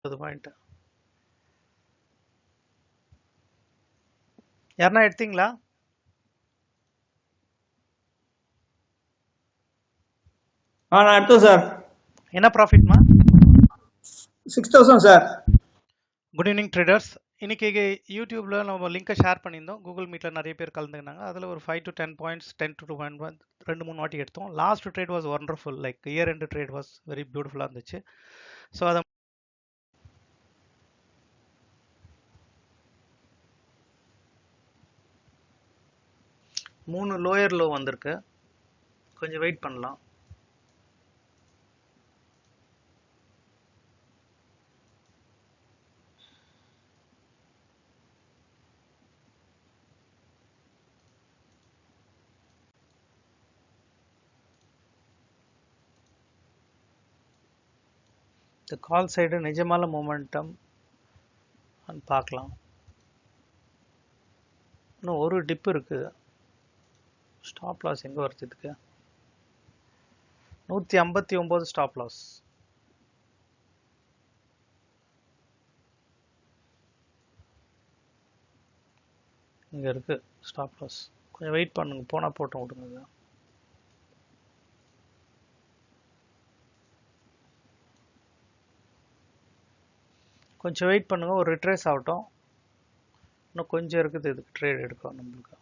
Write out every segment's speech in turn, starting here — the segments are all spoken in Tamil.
பாயிண்ட். யாருன்னா எடுத்தீங்களா? நான் எடுத்தோம் சார். என்ன ப்ராஃபிட்மா? 6,000 சார். Good evening traders. இன்னைக்கு யூடியூப்ல நம்ம லிங்கை ஷேர் பண்ணியிருந்தோம். கூகுள் மீட்டில் நிறைய பேர் கலந்துக்கினாங்க. அதில் ஒரு 5 to 10 பாயிண்ட்ஸ் 10 to 2 3 வாட்டி எடுத்தோம். Last trade was wonderful. Like year end trade was very பியூட்டிஃபுல்லாக இருந்துச்சு. ஸோ அதை 3 லோயர் லோ வந்திருக்கு. கொஞ்சம் வெயிட் பண்ணலாம். இந்த கால் சைடு நிஜமான மொமெண்டம் பார்க்கலாம். இன்னும் ஒரு டிப் இருக்குது. ஸ்டாப் லாஸ் எங்கே வருது இதுக்கு? 159 ஸ்டாப் லாஸ். இங்கே இருக்கு ஸ்டாப் லாஸ். கொஞ்சம் வெயிட் பண்ணுங்க. போனால் போட்டோம் விடுங்க. கொஞ்சம் வெயிட் பண்ணுங்க. ஒரு ரிட்ரேஸ் ஆகட்டும். இன்னும் கொஞ்சம் இருக்குது இதுக்கு ட்ரேட் எடுக்கும் நம்மளுக்கு.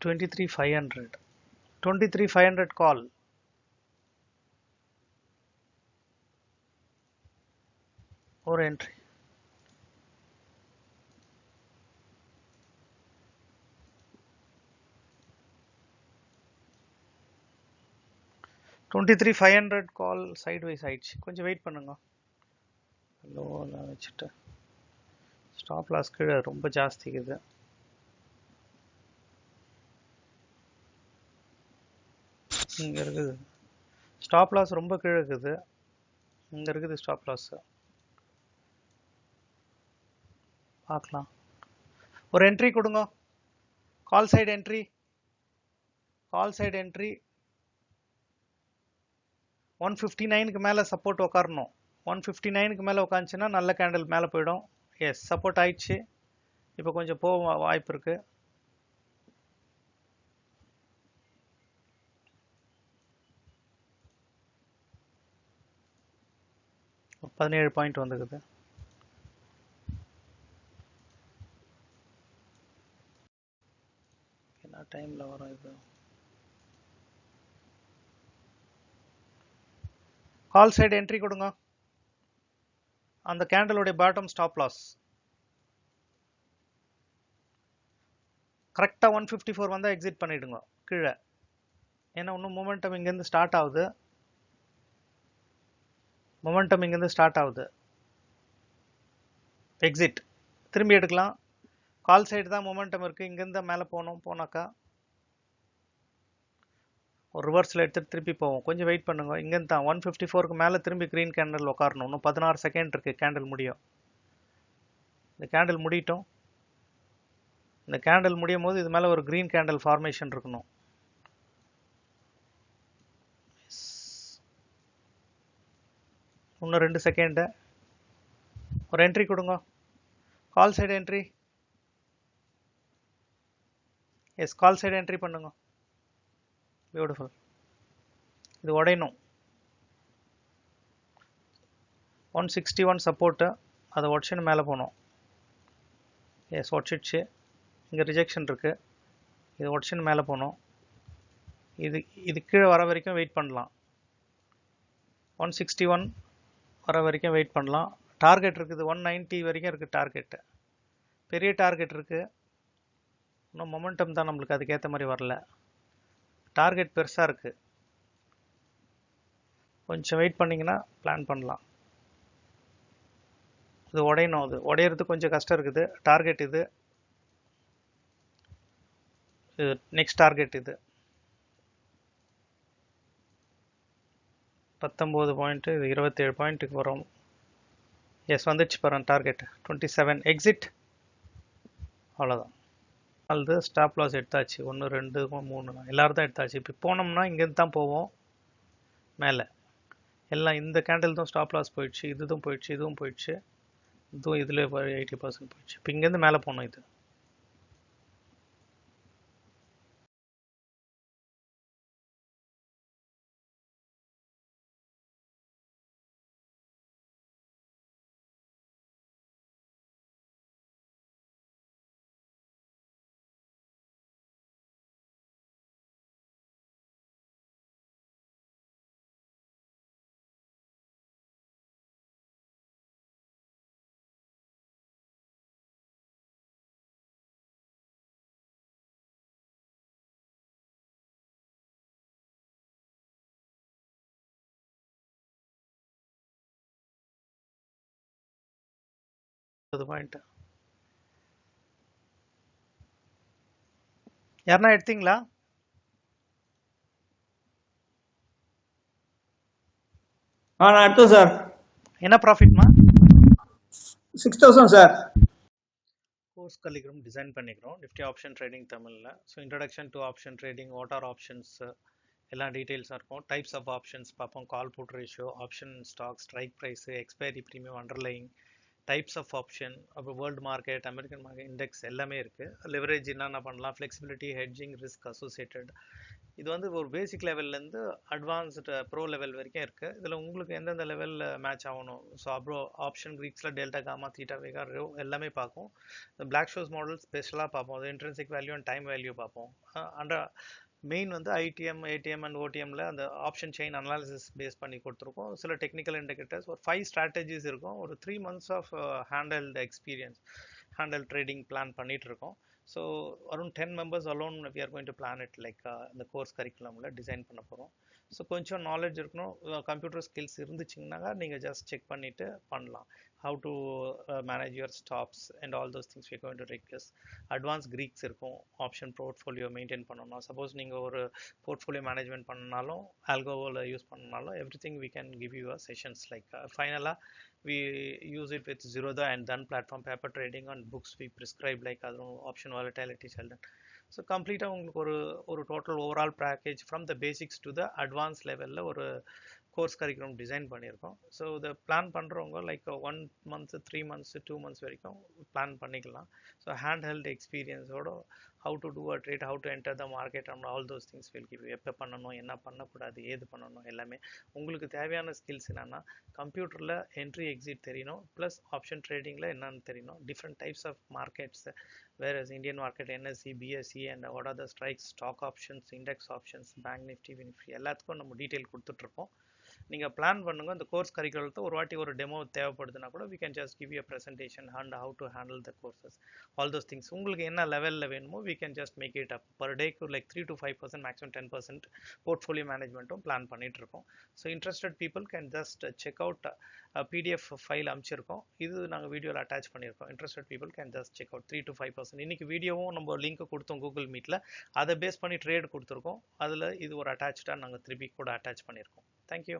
$23,500 கால். ஒரு என்ட்ரி. $23,500 கால் சைட் வைஸ் ஆயிடுச்சு. கொஞ்சம் வெயிட் பண்ணுங்க. லோவில் வச்சுட்டு ஸ்டாப் லாஸ் கீழே ரொம்ப ஜாஸ்திக்குது. இங்கே இருக்குது ஸ்டாப் லாஸ் ரொம்ப கீழே இருக்குது. இங்கே இருக்குது ஸ்டாப் லாஸ். பார்க்கலாம். ஒரு என்ட்ரி கொடுங்க. Call side entry. Call side entry 159க்கு மேலே சப்போர்ட் உட்காரணும். 159க்கு மேலே உட்காந்துச்சுன்னா நல்ல கேண்டில் மேலே போயிடும். எஸ், சப்போர்ட் ஆயிடுச்சு. இப்போ கொஞ்சம் போக வாய்ப்பு இருக்கு. ஒரு 17 பாயிண்ட் வந்துக்குது. என்ன டைம்ல வரும் இது? கால் சைடு என்ட்ரி கொடுங்க. அந்த கேண்டலுடைய பாட்டம் ஸ்டாப் லாஸ் கரெக்டா 154 வந்தா எக்ஸிட் பண்ணிடுங்க கீழே. ஏன்னா இன்னும் மொமெண்டம் இங்கேருந்து ஸ்டார்ட் ஆகுது. மொமெண்டம் இங்கேருந்து ஸ்டார்ட் ஆகுது. எக்ஸிட் திரும்பி எடுக்கலாம். கால் சைடு தான் மொமெண்டம் இருக்கு. இங்கேருந்து மேலே போனோம். போனாக்கா ஒரு ரிவர்ஸில் எடுத்துட்டு திருப்பி போவோம். கொஞ்சம் வெயிட் பண்ணுங்க. இங்கேருந்து தான் 154க்கு மேலே திரும்பி க்ரீன் கேண்டில் உட்காரணும். இன்னும் 16 செகண்ட் இருக்கு கேண்டில் முடியும். இந்த கேண்டில் முடியட்டும். இந்த கேண்டில் முடியும் போது இது மேலே ஒரு க்ரீன் கேண்டில் ஃபார்மேஷன் இருக்கணும். இன்னும் 2 செகண்டு. ஒரு என்ட்ரி கொடுங்க. Call side entry. Yes, call side entry பண்ணுங்க. பியூட்டிஃபுல். இது உடையணும். 161 சப்போர்ட்டு. அதை உடச்சுன்னு மேலே போகணும். எஸ், உடச்சிடுச்சு. இங்கே ரிஜெக்ஷன் இருக்குது. இது உடச்சுன்னு மேலே போகணும். இது கீழே வர வரைக்கும் வெயிட் பண்ணலாம். 161 வர வரைக்கும் வெயிட் பண்ணலாம். டார்கெட் இருக்குது 190 வரைக்கும் இருக்குது டார்கெட்டு. பெரிய டார்கெட் இருக்குது. இன்னும் மொமெண்டம் தான் நம்மளுக்கு அதுக்கேற்ற மாதிரி வரல. டார்கெட் பெருசாக இருக்குது. கொஞ்சம் வெயிட் பண்ணிங்கன்னா பிளான் பண்ணலாம். இது உடையணும். அது உடையிறது கொஞ்சம் கஷ்டம் இருக்குது. டார்கெட் இது. நெக்ஸ்ட் டார்கெட் இது 19 பாயிண்ட். இது 27 பாயிண்ட்டுக்கு வரும். எஸ், வந்துடுச்சு பாருங்க டார்கெட் 27. எக்ஸிட். அவ்வளோதான். அது ஸ்டாப் லாஸ் எடுத்தாச்சு. 1 2 3 எல்லாரும் தான் எடுத்தாச்சு. இப்போ போனோம்னா இங்கேருந்து தான் போவோம் மேலே. எல்லாம் இந்த கேண்டில் தான் ஸ்டாப் லாஸ் போயிடுச்சு, இதுவும் போயிடுச்சு, இதுவும் போயிடுச்சு, இதுவும் இதில் 80% போயிடுச்சு. இப்போ இங்கேருந்து மேலே போனோம். இது பாயிண்ட். யாருன்னா எடுத்தீங்களா? நான் எடுத்தேன் சார். என்ன ப்ராஃபிட்மா? 6,000 சார். கோர்ஸ் கலிகிரம் டிசைன் பண்ணிக்கிறோம் நிஃப்டி ஆப்ஷன் ட்ரேடிங் தமிழில். So introduction to option trading, what are options, எல்லா டீட்டெயில்ஸாக இருக்கும். டைப்ஸ் ஆஃப் ஆப்ஷன்ஸ் பார்ப்போம். Call put ratio, option stock, strike price, expiry premium, underlying, types of option, அப்புறம் world market, American market, index எல்லாமே இருக்குது. லெவரேஜ் என்னென்ன பண்ணலாம், ஃப்ளெக்சிபிலிட்டி, ஹெட்ஜிங், ரிஸ்க் அசோசியேட்டட். இது வந்து ஒரு பேசிக் லெவல்லேருந்து அட்வான்ஸ்டு ப்ரோ லெவல் வரைக்கும் இருக்குது. இதில் உங்களுக்கு எந்தெந்த லெவலில் மேட்ச் ஆகணும். ஸோ அப்புறம் ஆப்ஷன் கிரீக்ஸில் டெல்டா, காமா, தீட்டா, வேகா, ரோ எல்லாமே பார்ப்போம். இந்த பிளாக் ஷோஸ் மாடல் ஸ்பெஷலாக பார்ப்போம். அது intrinsic value and time value பார்ப்போம். அண்டர் மெயின் வந்து ஐடிஎம், ஏடிஎம் அண்ட் ஓடிஎம்ல அந்த ஆப்ஷன் செயின் அனாலிசிஸ் பேஸ் பண்ணி கொடுத்துருக்கோம். சில டெக்னிக்கல் இண்டிகேட்டர்ஸ், ஒரு 5 ஸ்ட்ராட்டஜிஸ் இருக்கும். ஒரு 3 months of handle trading plan பண்ணிட்டு இருக்கோம். So around 10 members alone we are going to plan it like இந்த கோர்ஸ் கரிக்குலமில் டிசைன் பண்ண போகிறோம். ஸோ கொஞ்சம் நாலேஜ் இருக்கணும், கம்ப்யூட்டர் ஸ்கில்ஸ் இருந்துச்சிங்கனாக்கா நீங்கள் ஜஸ்ட் செக் பண்ணிவிட்டு பண்ணலாம். how to manage your stops and all those things we are going to discuss. Advance Greeks இருக்கும். ஆப்ஷன் போர்ட்ஃபோலியோ மெயின்டைன் பண்ணணும். சப்போஸ் நீங்கள் ஒரு போர்ட்ஃபோலியோ மேனேஜ்மெண்ட் பண்ணனாலும், ஆல்கோவில் யூஸ் பண்ணனாலும், everything we can give you a sessions like ஃபைனலாக we use it with Zerodha and then platform paper trading on books we prescribe like option volatility seldom. So கம்ப்ளீட்டாக உங்களுக்கு ஒரு total overall package from the basics to the advance லெவலில் ஒரு கோர்ஸ் கரிக்குலம் டிசைன் பண்ணியிருக்கோம். ஸோ இதை பிளான் பண்ணுறவங்க லைக் 1 month, 3 months, 2 months வரைக்கும் பிளான் பண்ணிக்கலாம். ஸோ ஹேண்ட் ஹெல்ட் எக்ஸ்பீரியன்ஸோட how to do a trade, how to enter the market and all those things will give you. எப்போ பண்ணணும், என்ன பண்ணக்கூடாது, ஏது பண்ணணும், எல்லாமே உங்களுக்கு தேவையான ஸ்கில்ஸ் என்னென்னா கம்ப்யூட்டரில் என்ட்ரி எக்ஸிட் தெரியணும், ப்ளஸ் ஆப்ஷன் ட்ரேடிங்கில் என்னென்னு தெரியணும், different types of markets, whereas Indian market, NSE, BSE and what are the strikes, stock options, index options, bank nifty, winifty எல்லாத்துக்கும் நம்ம டீட்டெயில் கொடுத்துட்ருப்போம். நீங்கள் பிளான் பண்ணுங்கள். இந்த கோர்ஸ் கரிக்குலத்தை ஒரு வாட்டி ஒரு டெமோ தேவைப்படுதுன்னா கூட we can just give you a presentation and how to handle the courses, all those things. உங்களுக்கு என்ன லெவலில் வேணுமோ we can just make it up. per day like 3 to 5%, maximum 10% portfolio managementum plan பண்ணிட்டு இருக்கோம். So interested people can just check out PDF file அமைச்சிருக்கோம். இது நாங்கள் வீடியோவில் அட்டாச் பண்ணியிருக்கோம். Interested people can just check out 3 to 5%. இன்னைக்கு வீடியோவும் நம்ம லிங்க் கொடுத்தோம் கூகுள் மீட்டில். அதை பேஸ் பண்ணி ட்ரேட் கொடுத்துருக்கோம். அதில் இது ஒரு அட்டாச்சாக நாங்கள் திருப்பி கூட அட்டாச் பண்ணியிருக்கோம். தேங்க்யூ.